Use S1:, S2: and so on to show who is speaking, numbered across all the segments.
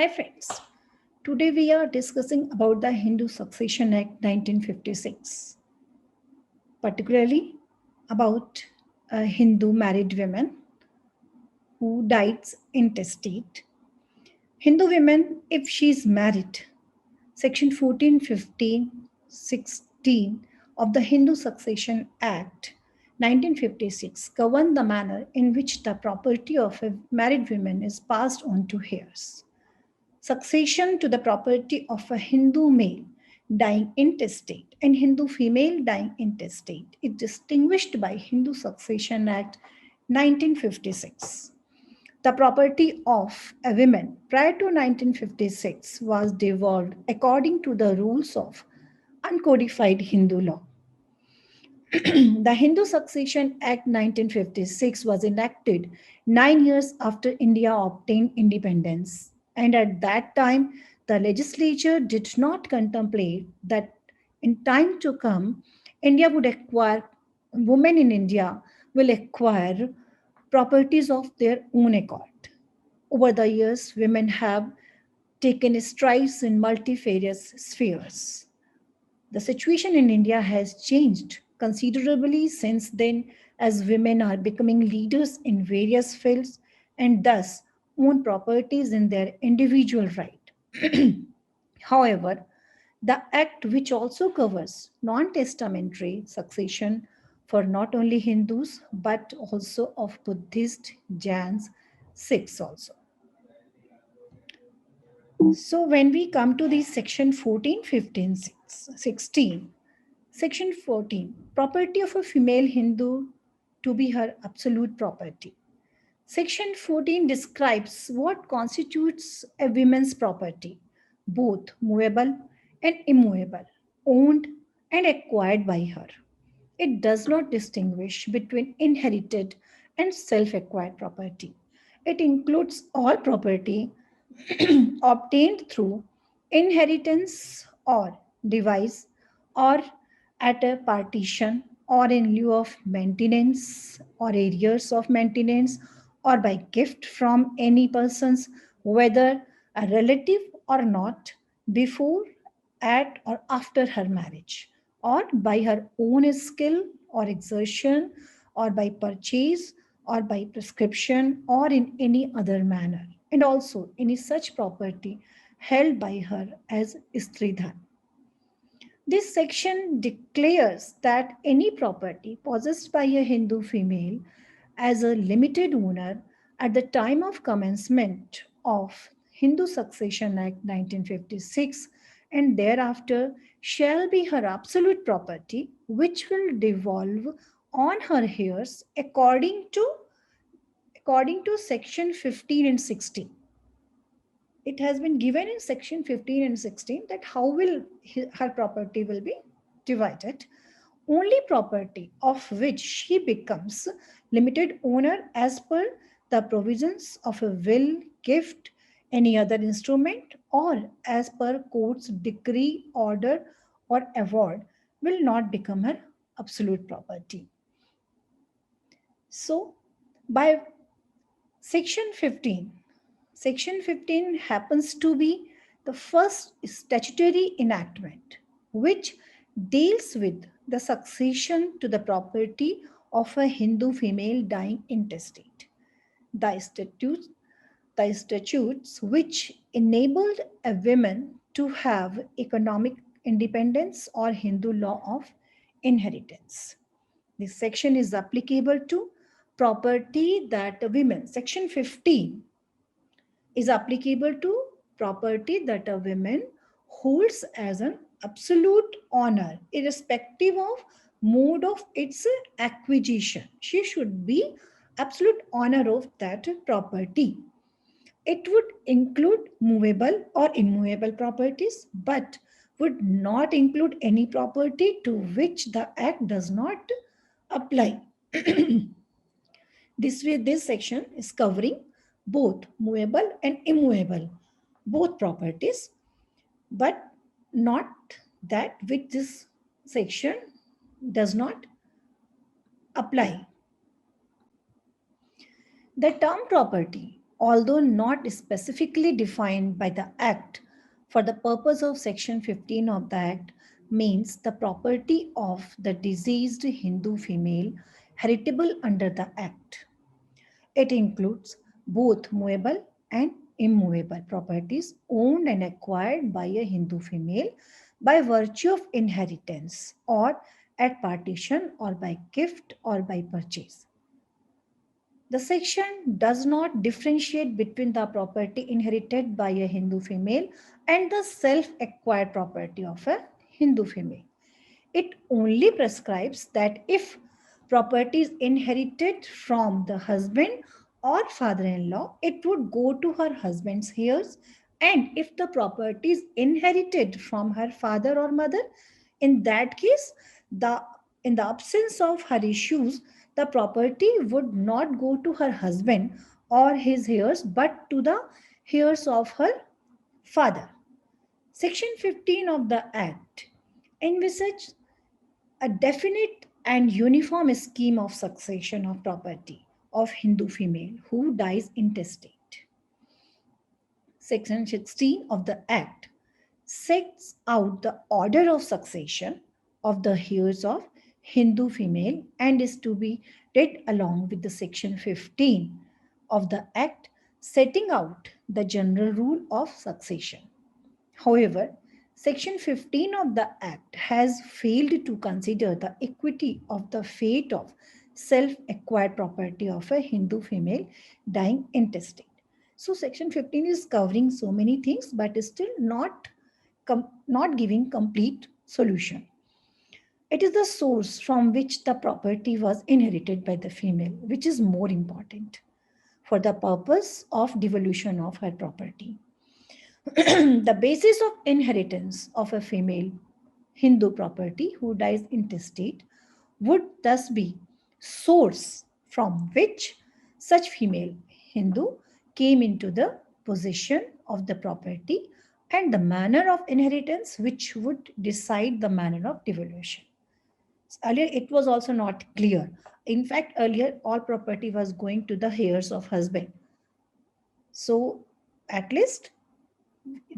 S1: Hi friends, today we are discussing about the Hindu Succession Act 1956, particularly about Hindu married women who died intestate. Hindu women, if she is married, Section 14, 15, 16 of the Hindu Succession Act 1956 govern the manner in which the property of a married woman is passed on to heirs. Succession to the property of a Hindu male dying intestate and Hindu female dying intestate is distinguished by Hindu Succession Act 1956. The property of a woman prior to 1956 was devolved according to the rules of uncodified Hindu law. The Hindu Succession Act 1956 was enacted 9 years after India obtained independence. And at that time, the legislature did not contemplate that in time to come, India would acquire, women in India will acquire properties of their own accord. Over the years, women have taken strides in multifarious spheres. The situation in India has changed considerably since then, as women are becoming leaders in various fields and thus own properties in their individual right. However, the Act, which also covers non testamentary succession for not only Hindus but also of Buddhist, Jains, Sikhs also. So, when we come to the section 14, 15, 16, section 14, property of a female Hindu to be her absolute property. Section 14 describes what constitutes a woman's property, both movable and immovable, owned and acquired by her. It does not distinguish between inherited and self acquired property. It includes all property obtained through inheritance or device or at a partition or in lieu of maintenance or arrears of maintenance or by gift from any persons, whether a relative or not, before, at, or after her marriage, or by her own skill or exertion, or by purchase, or by prescription, or in any other manner, and also any such property held by her as Stridhan. This section declares that any property possessed by a Hindu female as a limited owner at the time of commencement of Hindu Succession Act 1956 and thereafter shall be her absolute property, which will devolve on her heirs according to section 15 and 16. It has been given in section 15 and 16 that how will her property will be divided. Only property of which she becomes limited owner as per the provisions of a will, gift, any other instrument, or as per court's decree, order, or award will not become her absolute property. So, by section 15, Section 15 happens to be the first statutory enactment which deals with the succession to the property of a Hindu female dying intestate. The statutes, the statutes which enabled a woman to have economic independence or Hindu law of inheritance. This section is applicable to property that women, section 15 is applicable to property that a woman holds as an absolute honor, irrespective of mode of its acquisition. She should be absolute honor of that property. It would include movable or immovable properties, but would not include any property to which the act does not apply. This way, this section is covering both movable and immovable, both properties, but not that which this section does not apply. The term property although not specifically defined by the Act, for the purpose of Section 15 of the Act, means the property of the deceased Hindu female heritable under the Act. It includes both movable and immovable properties owned and acquired by a Hindu female by virtue of inheritance or at partition or by gift or by purchase. The section does not differentiate between the property inherited by a Hindu female and the self acquired property of a Hindu female. It only prescribes that if property is inherited from the husband or father-in-law, it would go to her husband's heirs. And if the property is inherited from her father or mother, in that case, the in the absence of her issues, the property would not go to her husband or his heirs, but to the heirs of her father. Section 15 of the Act envisages a definite and uniform scheme of succession of property of Hindu female who dies intestate. Section 16 of the Act sets out the order of succession of the heirs of Hindu female and is to be read along with the Section 15 of the Act setting out the general rule of succession. However, Section 15 of the Act has failed to consider the equity of the fate of self-acquired property of a Hindu female dying intestate. So Section 15 is covering so many things, but is still not giving complete solution. It is the source from which the property was inherited by the female, which is more important for the purpose of devolution of her property. The basis of inheritance of a female Hindu property who dies intestate would thus be source from which such female Hindu came into the possession of the property and the manner of inheritance which would decide the manner of devolution. Earlier it was also not clear. In fact, earlier all property was going to the heirs of husband. So at least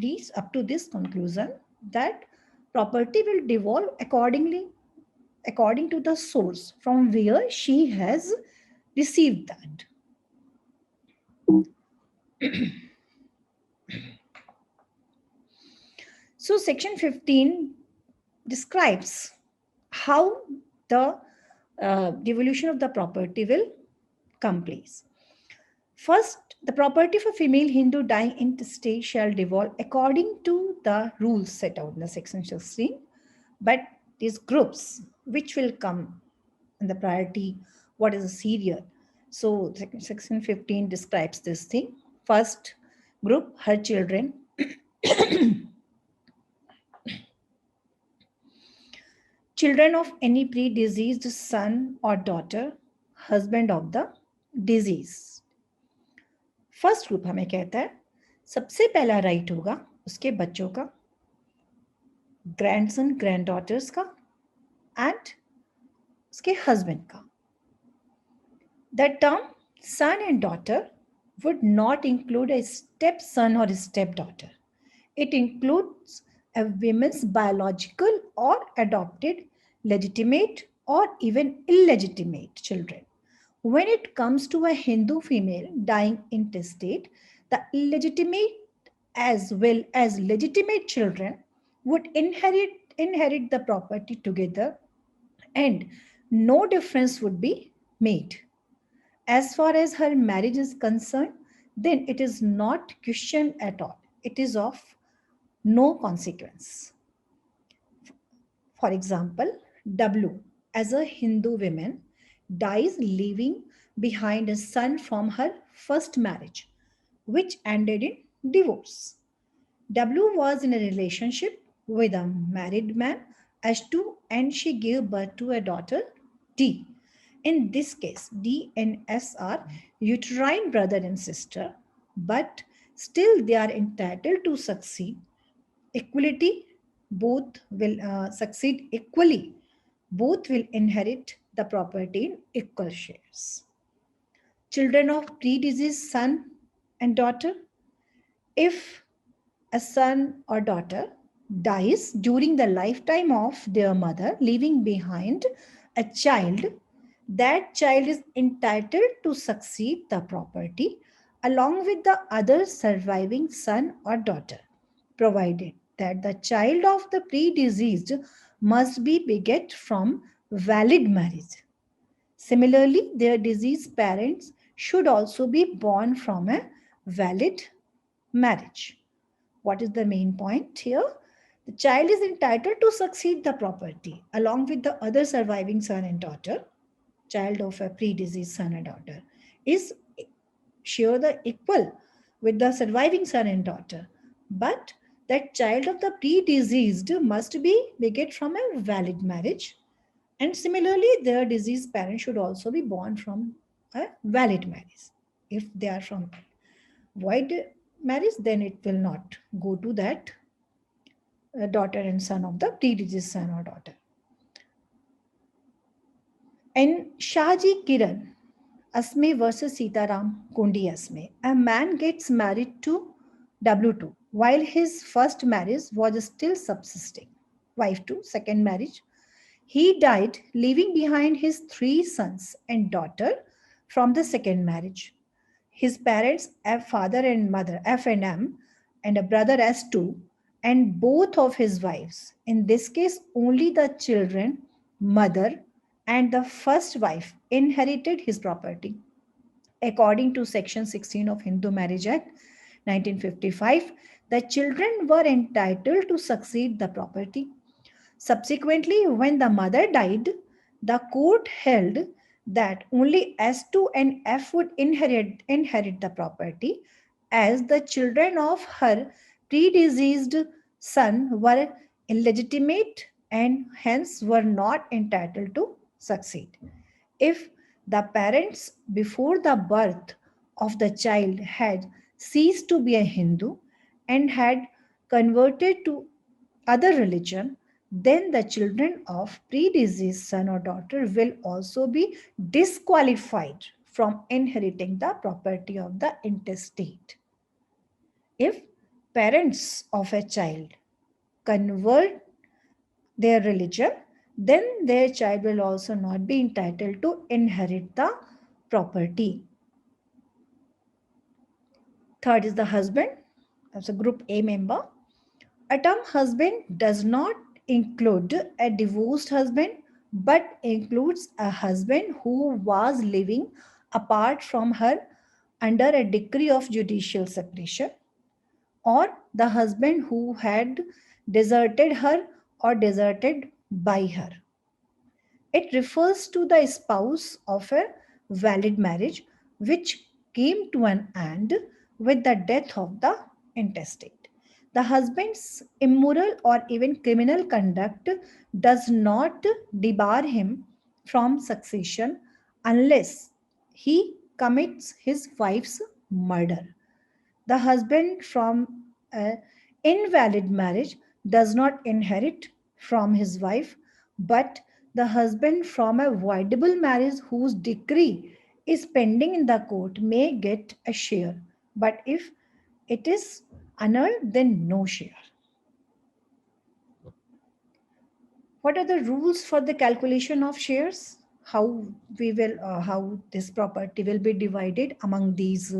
S1: reach up to this conclusion that property will devolve according to the source from where she has received that. So section 15 describes how the devolution of the property will come place. First, the property of a female Hindu dying intestate shall devolve according to the rules set out in the section 16. But these groups, which will come in the priority, what is a serial? So section 15 describes this thing. First group, her children. Children of any pre-deceased son or daughter, husband of the deceased. First group हमें कहता है सबसे पहला right होगा उसके बच्चों का, grandson grand daughters का एंड उसके हस्बैंड का. The term son and daughter would not include a stepson or a stepdaughter. It includes a woman's biological or adopted, legitimate or even illegitimate children. When it comes to a Hindu female dying intestate, the illegitimate as well as legitimate children would inherit the property together and no difference would be made. As far as her marriage is concerned, then it is not questioned at all. It is of no consequence. For example, W, as a Hindu woman, dies leaving behind a son from her first marriage, which ended in divorce. W was in a relationship with a married man as to, and she gave birth to a daughter, D. In this case, D and S are uterine brother and sister, but still they are entitled to succeed. Equality, both will succeed equally. Both will inherit the property in equal shares. Children of predeceased son and daughter. If a son or daughter dies during the lifetime of their mother, leaving behind a child, that child is entitled to succeed the property along with the other surviving son or daughter, provided that the child of the predeceased must be beget from valid marriage. Similarly, their deceased parents should also be born from a valid marriage. What is the main point here? The child is entitled to succeed the property along with the other surviving son and daughter. Child of a predeceased son and daughter is share the equal with the surviving son and daughter. But that child of the predeceased must be beget from a valid marriage. And similarly, their deceased parent should also be born from a valid marriage. If they are from void marriage, then it will not go to that daughter and son of the predeceased son or daughter. In Shahji Kiran, Asme versus Sitaram Kundi Asme, a man gets married to W2 while his first marriage was still subsisting. Wife 2, second marriage. He died, leaving behind his 3 sons and daughter from the second marriage. His parents, a father and mother, F and M, and a brother S2, and both of his wives. In this case, only the children, mother, and the first wife inherited his property. According to Section 16 of Hindu Marriage Act 1955, the children were entitled to succeed the property. Subsequently, when the mother died, the court held that only S2 and F would inherit the property, as the children of her predeceased son were illegitimate and hence were not entitled to succeed. If the parents before the birth of the child had ceased to be a Hindu and had converted to other religion, then the children of predeceased son or daughter will also be disqualified from inheriting the property of the intestate. If parents of a child convert their religion, then their child will also not be entitled to inherit the property. Third is the husband, as a group A member. A term husband does not include a divorced husband but includes a husband who was living apart from her under a decree of judicial separation, or the husband who had deserted her or deserted by her. It refers to the spouse of a valid marriage which came to an end with the death of the intestate. The husband's immoral or even criminal conduct does not debar him from succession unless he commits his wife's murder. The husband from an invalid marriage does not inherit from his wife, but the husband from a voidable marriage whose decree is pending in the court may get a share. But if it is annulled, then no share. What are the rules for the calculation of shares? How this property will be divided among these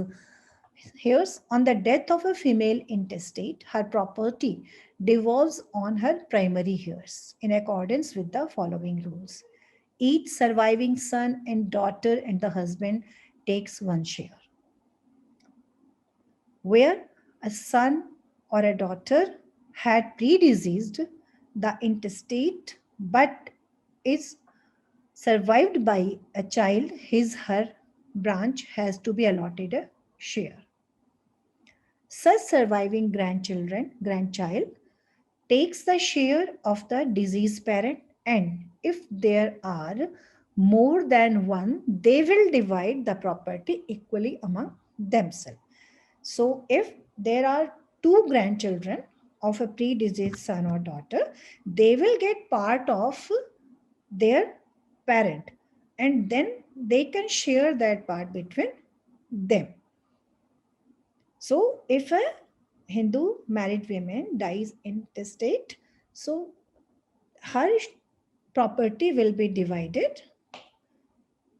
S1: heirs? On the death of a female intestate, her property devolves on her primary heirs in accordance with the following rules. Each surviving son and daughter and the husband takes 1 share. Where a son or a daughter had predeceased the intestate but is survived by a child, her branch has to be allotted a share. Such surviving grandchild takes the share of the deceased parent, and if there are more than one, they will divide the property equally among themselves. So if there are 2 grandchildren of a predeceased son or daughter, they will get part of their parent and then they can share that part between them. So if a Hindu married woman dies intestate, so her property will be divided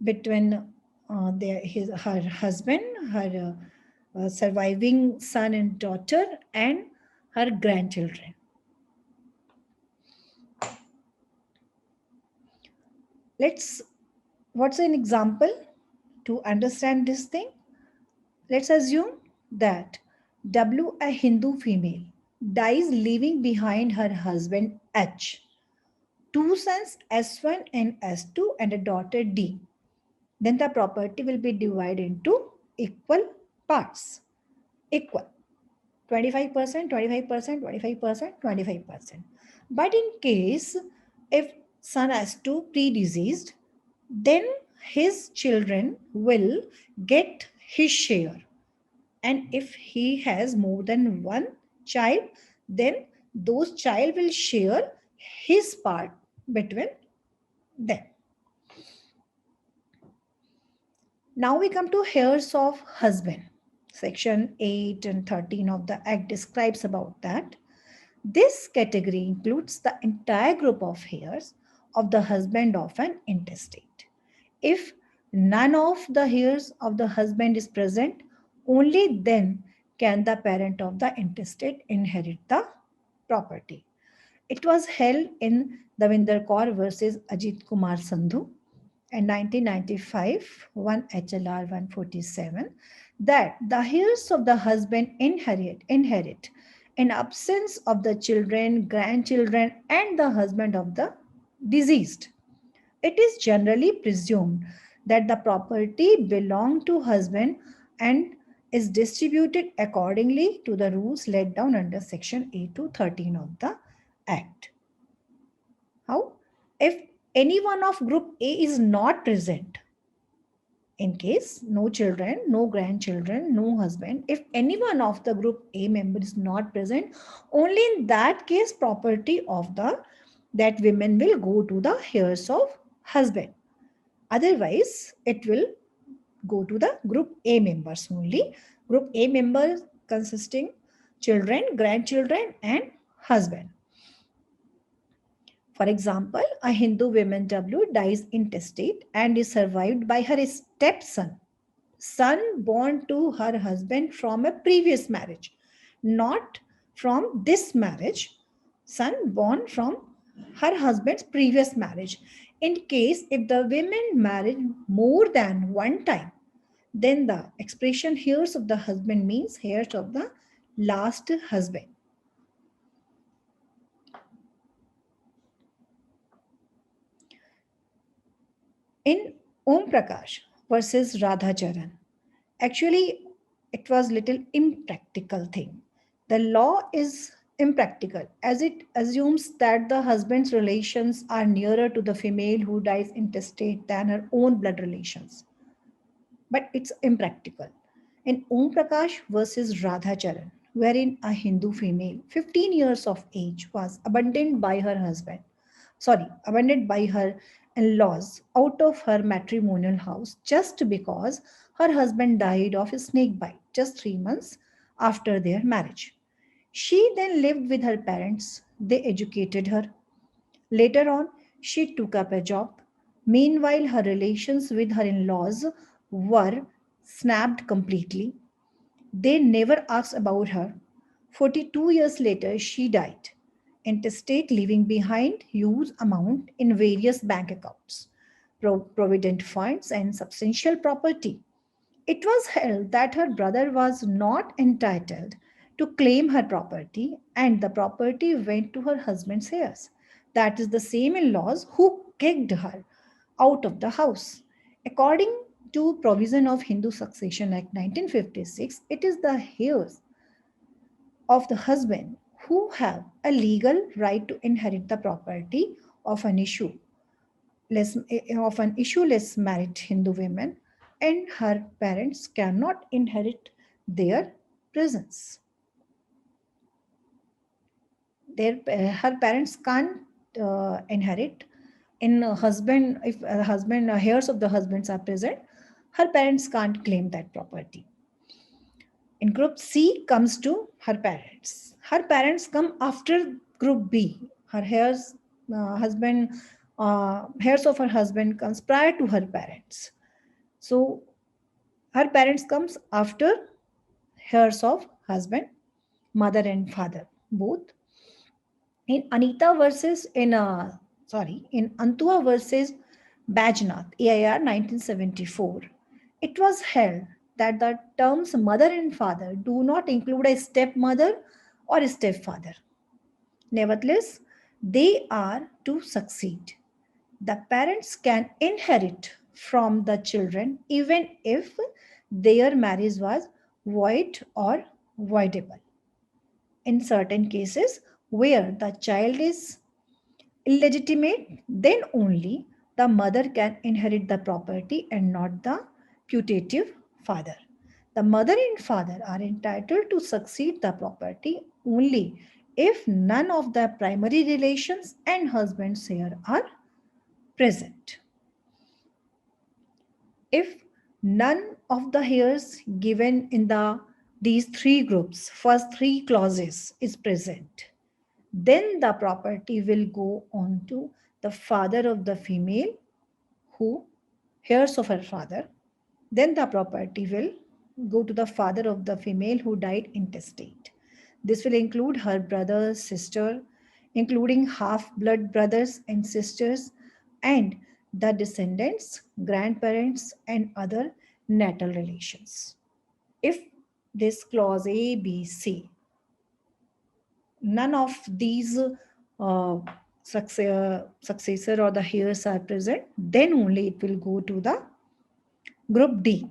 S1: between her husband, her surviving son and daughter, and her grandchildren. Let's, what's an example to understand this thing? Let's assume that W, a Hindu female, dies leaving behind her husband H, two sons S1 and S2, and a daughter D. Then the property will be divided into equal parts. Equal. 25%, 25%, 25%, 25%. But in case if son has two predeceased, then his children will get his share. And if he has more than one child, then those child will share his part between them. Now we come to heirs of husband. Section 8 and 13 of the Act describes about that. This category includes the entire group of heirs of the husband of an intestate. If none of the heirs of the husband is present, only then can the parent of the intestate inherit the property. It was held in Davinder Kaur versus Ajit Kumar Sandhu in 1995, 1 HLR 147, that the heirs of the husband inherit in absence of the children, grandchildren, and the husband of the deceased. It is generally presumed that the property belonged to husband and is distributed accordingly to the rules laid down under section 8 to 13 of the Act. How? If any one of group A is not present, in case no children, no grandchildren, no husband, if any one of the group A member is not present, only in that case property of the that women will go to the heirs of husband. Otherwise, it will go to the group A members only. Group A members consisting children, grandchildren, and husband. For example, a Hindu woman W dies intestate and is survived by her stepson, son born to her husband from a previous marriage, not from this marriage, son born from her husband's previous marriage. In case if the women married more than one time, then the expression heirs of the husband means heirs of the last husband. In Om Prakash versus Radha Charan, actually it was little impractical thing. The law is impractical as it assumes that the husband's relations are nearer to the female who dies intestate than her own blood relations. But it's impractical. In Om Prakash versus Radha Charan, wherein a Hindu female, 15 years of age, was abandoned by her husband, abandoned by her in laws out of her matrimonial house just because her husband died of a snake bite just 3 months after their marriage. She then lived with her parents. They educated her. Later on, she took up a job. Meanwhile, her relations with her in laws were snapped completely. They never asked about her. 42 years later, she died, intestate, leaving behind huge amount in various bank accounts, provident funds, and substantial property. It was held that her brother was not entitled to claim her property and the property went to her husband's heirs. That is the same in laws who kicked her out of the house. According to provision of Hindu Succession Act 1956, it is the heirs of the husband who have a legal right to inherit the property of an issue of an issueless married Hindu woman, and her parents cannot inherit their presence. Her parents can't inherit in husband if husband heirs of the husbands are present. Her parents can't claim that property. In group C comes to her parents. Her parents come after group B. Her husband, heirs of her husband comes prior to her parents. So her parents comes after heirs of husband, mother and father both. In Anita versus in Antua versus Bajnath, AIR 1974, it was held that the terms mother and father do not include a stepmother or a stepfather. Nevertheless, they are to succeed. The parents can inherit from the children even if their marriage was void or voidable. In certain cases where the child is illegitimate, then only the mother can inherit the property and not the putative father. The mother and father are entitled to succeed the property only if none of the primary relations and husbands here are present. If none of the heirs given in these three groups, first three clauses is present, then the property will go on to the father of the female who heirs of her father. Then the property will go to the father of the female who died intestate. This will include her brother, sister, including half blood brothers and sisters, and the descendants, grandparents, and other natal relations. If this clause A, B, C, none of these successor or the heirs are present, then only it will go to the group D.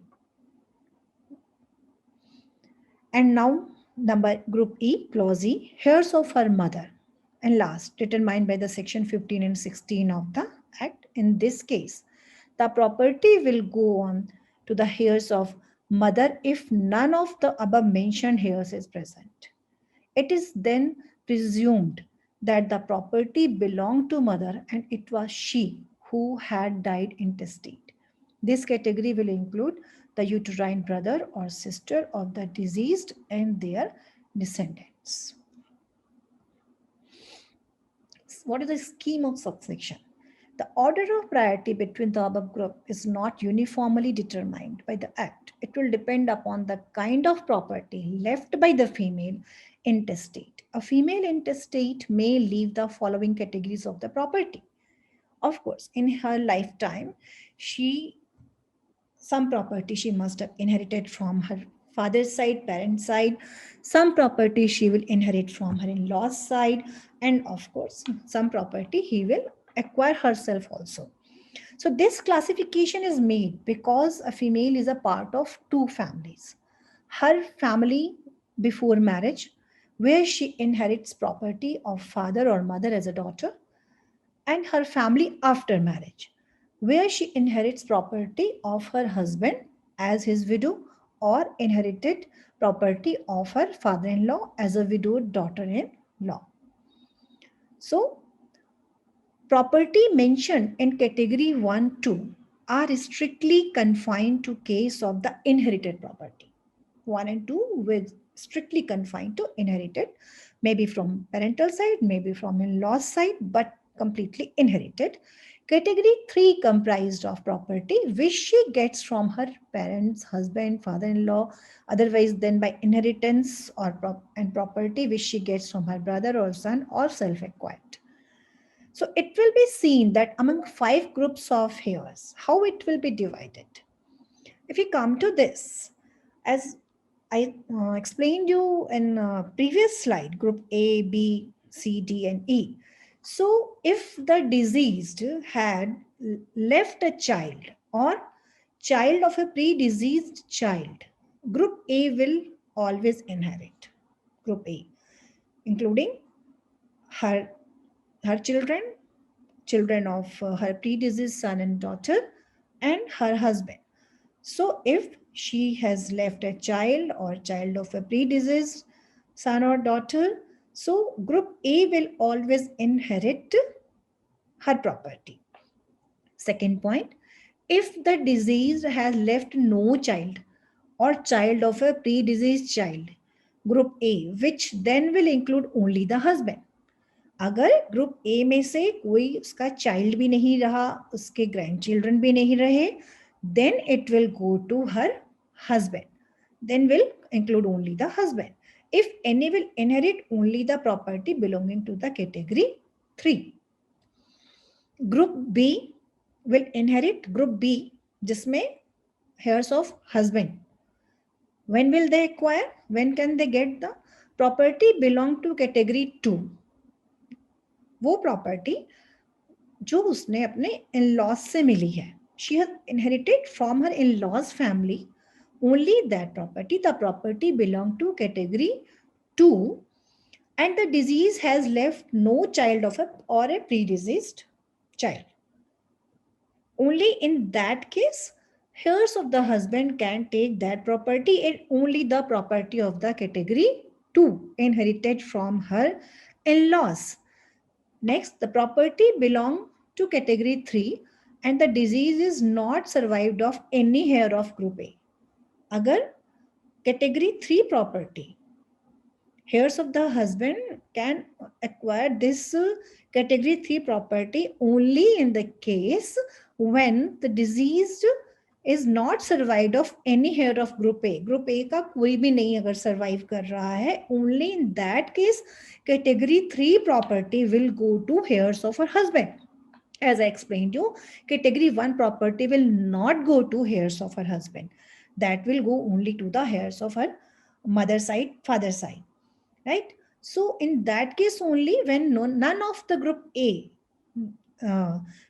S1: And now number group E, clause E, heirs of her mother. And last, determined by the section 15 and 16 of the Act. In this case, the property will go on to the heirs of mother if none of the above mentioned heirs is present. It is then presumed that the property belonged to mother and it was she who had died intestate. This category will include the uterine brother or sister of the deceased and their descendants. What is the scheme of succession? The order of priority between the above group is not uniformly determined by the Act. It will depend upon the kind of property left by the female intestate. A female intestate may leave the following categories of the property. Of course, in her lifetime, some property she must have inherited from her father's side, parents' side. Some property she will inherit from her in-laws' side. And of course, some property he will acquire herself also. So this classification is made because a female is a part of two families. Her family before marriage, where she inherits property of father or mother as a daughter, and her family after marriage, where she inherits property of her husband as his widow or inherited property of her father in law as a widowed daughter in law. So, property mentioned in category 1, 2 are strictly confined to case of the inherited property. 1 and 2 with strictly confined to inherited, maybe from parental side, maybe from in-laws side, but completely inherited. Category 3 comprised of property which she gets from her parents, husband, father-in-law, otherwise then by inheritance and property which she gets from her brother or son or self-acquired. So it will be seen that among 5 groups of heirs, how it will be divided. If you come to this, as I explained you in previous slide, group A, B, C, D, and E. So if the deceased had left a child or child of a pre-deceased child, group A will always inherit. Group A, including her children, children of her predeceased son and daughter, and her husband. So if she has left a child or child of a predeceased son or daughter, so group A will always inherit her property. Second point, if the deceased has left no child or child of a pre-deceased child, group A, which then will include only the husband. अगर group A में से कोई उसका child भी नहीं रहा, उसके grand children भी नहीं रहे, then it will go to her husband. Then will include only the husband. If any will inherit only the property belonging to the category 3. Group B will inherit group B जिसमें heirs of husband. When will they acquire? When can they get the property belong to category 2? वो property जो उसने अपने in-laws से मिली है. She has inherited from her in-laws family only that property. The property belong to category 2 and the disease has left no child of a or a predeceased child. Only in that case, heirs of the husband can take that property and only the property of the category 2 inherited from her in-laws. Next, the property belong to category 3 and the disease is not survived of any heir of group A. अगर category 3 property, heirs of the husband can acquire this category 3 property only in the case when the deceased is not survived of any heir of group A. Group A का कोई भी नहीं अगर survive कर रहा है, only in that case category 3 property will go to heirs of her husband. As I explained you, category 1 property will not go to heirs of her husband. That will go only to the heirs of her mother side, father side, right? So in that case only, when none of the group A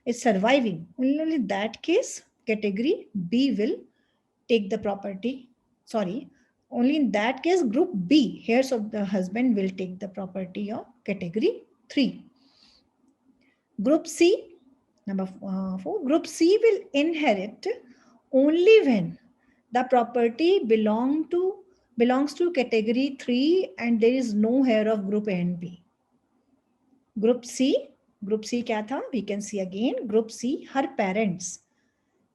S1: is surviving, only in that case category B will take the property. Sorry, only in that case group B, heirs of the husband, will take the property of category 3. Group C, number 4, group C will inherit only when the property belongs to category 3 and there is no heir of group A and B. Group C क्या था? We can see again. Group C, her parents.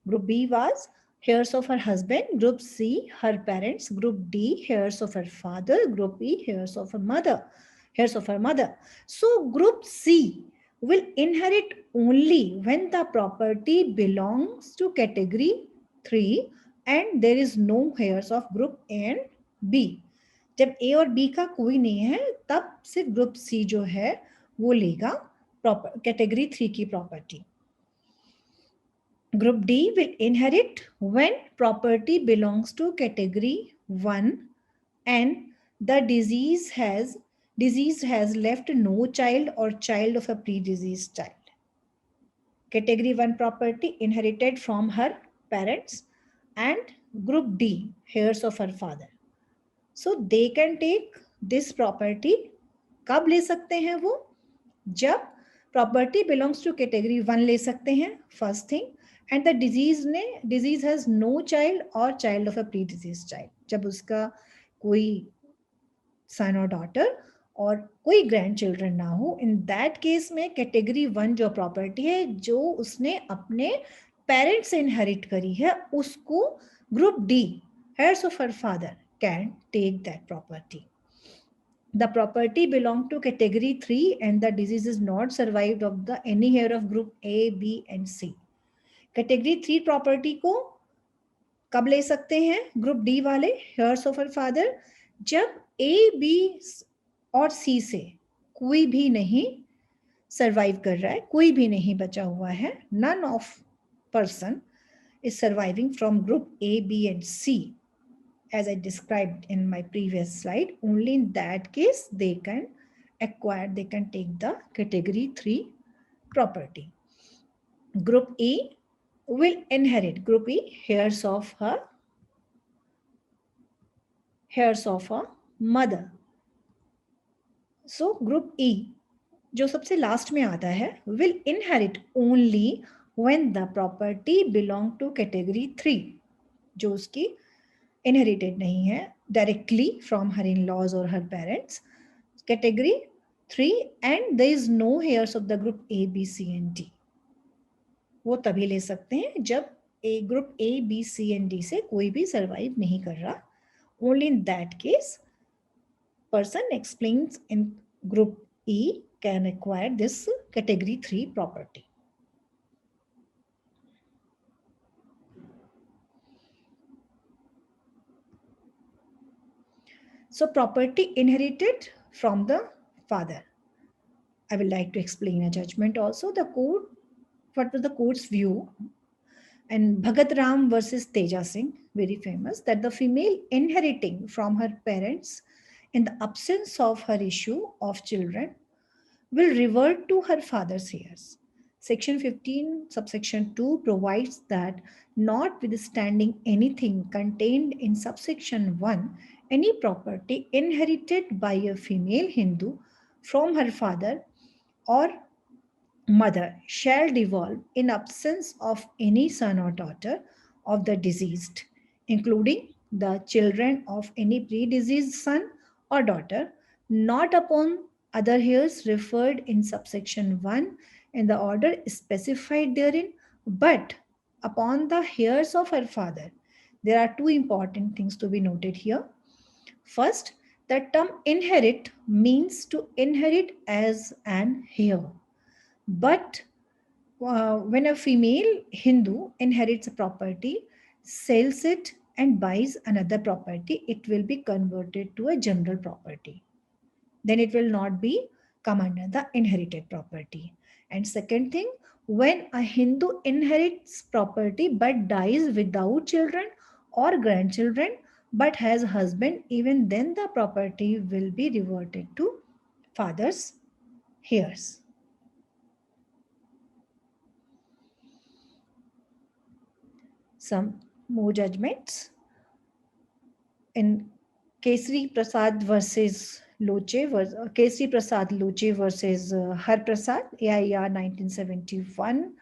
S1: Group B was heirs of her husband. Group C, her parents. Group D, heirs of her father. Group E, heirs of her mother. So group C will inherit only when the property belongs to category 3 and there is no heirs of group A and B. जब A और B का कोई नहीं है तब सिर्फ group C जो है वो लेगा category 3 की property. Group D will inherit when property belongs to category 1 and the disease has left no child or child of a pre-deceased child. Category 1 property inherited from her parents and group D, heirs of her father. So they can take this property. कब ले सकते हैं वो? जब property belongs to category 1 ले सकते हैं, first thing, and the disease has no child or child of a pre-deceased child. जब उसका कोई son or daughter और कोई ग्रैंड चिल्ड्रन ना हो, इन दैट केस में कैटेगरी 1 जो प्रॉपर्टी है जो उसने अपने पेरेंट्स से इनहेरिट करी है उसको group D, heirs of her father, can take that property. The property belong to category 3 and the disease is not survived of the any heir of group A, B and C. Category 3 property को कब ले सकते हैं group D वाले, heirs of her father, जब A, B और C से कोई भी नहीं सर्वाइव कर रहा है, कोई भी नहीं बचा हुआ है, none of person is surviving from group A, B and C as I described in my previous slide. Only in that case they can take the category 3 property. Group E will inherit, group E, heirs of her mother. So group E जो सबसे last में आता है will inherit only when the property belong to category 3, जो उसकी inherited नहीं है directly from her in-laws or her parents, category 3 and there is no heirs of the group A, B, C and D. वो तभी ले सकते हैं जब group A B C and D से कोई भी सर्वाइव नहीं कर रहा, only in that case person explains in group E can acquire this category 3 property. So property inherited from the father. I will like to explain a judgment also. The court, what was the court's view? And Bhagat Ram versus Teja Singh, very famous, that the female inheriting from her parents in the absence of her issue of children will revert to her father's heirs. Section 15, subsection 2 provides that notwithstanding anything contained in subsection 1, any property inherited by a female Hindu from her father or mother shall devolve in absence of any son or daughter of the deceased, including the children of any predeceased son or daughter, not upon other heirs referred in subsection 1 in the order specified therein, but upon the heirs of her father. There are two important things to be noted here. First, the term inherit means to inherit as an heir. But when a female Hindu inherits a property, sells it, and buys another property, it will be converted to a general property. Then it will not be come under the inherited property. And second thing, when a Hindu inherits property but dies without children or grandchildren but has a husband, even then the property will be reverted to father's heirs. Some more judgments. In Kesri Prasad versus Loche, Kesri Prasad Loche versus Har Prasad, AIR 1971,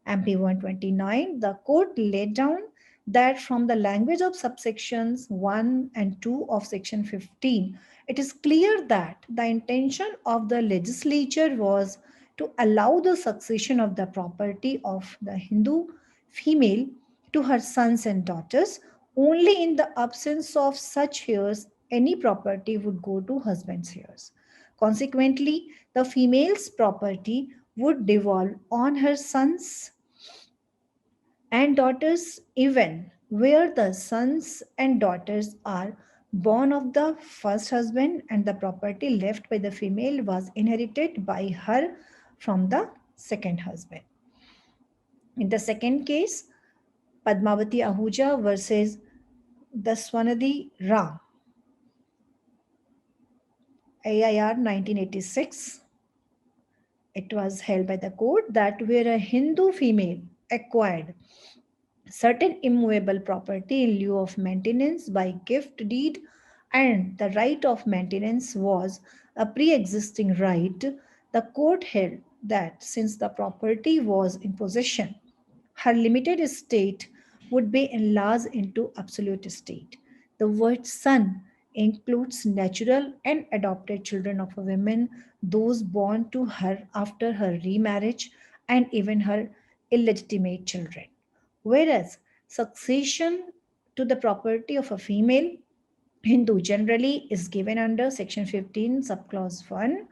S1: MP 129, the court laid down that from the language of subsections 1 and 2 of section 15, it is clear that the intention of the legislature was to allow the succession of the property of the Hindu female to her sons and daughters. Only in the absence of such heirs, any property would go to husband's heirs. Consequently, the female's property would devolve on her sons and daughters even where the sons and daughters are born of the first husband and the property left by the female was inherited by her from the second husband. In the second case, Padmavati Ahuja versus Daswanadi Ram, AIR 1986, it was held by the court that where a Hindu female acquired certain immovable property in lieu of maintenance by gift deed, and the right of maintenance was a pre existing right, the court held that since the property was in possession, her limited estate would be enlarged into absolute estate. The word son includes natural and adopted children of a woman, those born to her after her remarriage, and even her illegitimate children. Whereas succession to the property of a female Hindu generally is given under section 15 subclause 1.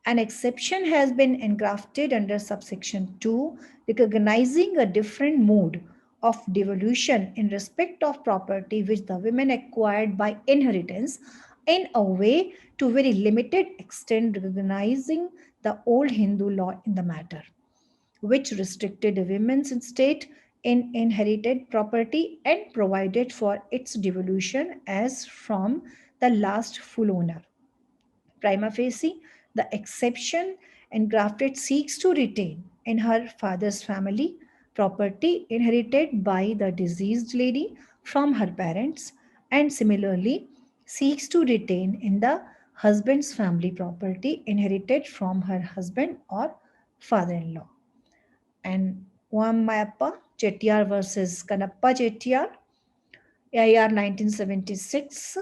S1: An exception has been engrafted under subsection 2, recognizing a different mode of devolution in respect of property which the women acquired by inheritance in a way to very limited extent recognizing the old Hindu law in the matter, which restricted women's estate in inherited property and provided for its devolution as from the last full owner. Prima facie, the exception engrafted seeks to retain in her father's family property inherited by the deceased lady from her parents, and similarly seeks to retain in the husband's family property inherited from her husband or father in law. And Mayappa Chettiar versus Kanappa Chettiar, AIR 1976,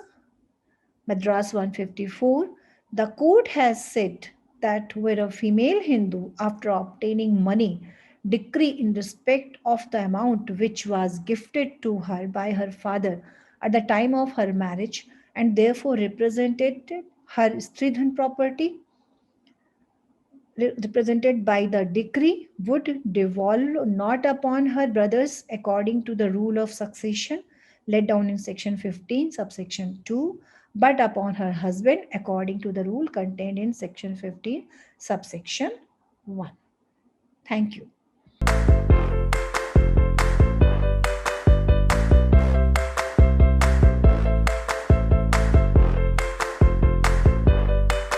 S1: Madras 154, the court has said that where a female Hindu, after obtaining money decree in respect of the amount which was gifted to her by her father at the time of her marriage and therefore represented her Stridhan property represented by the decree would devolve not upon her brothers according to the rule of succession laid down in section 15 subsection 2 but upon her husband according to the rule contained in section 15 subsection 1. Thank you.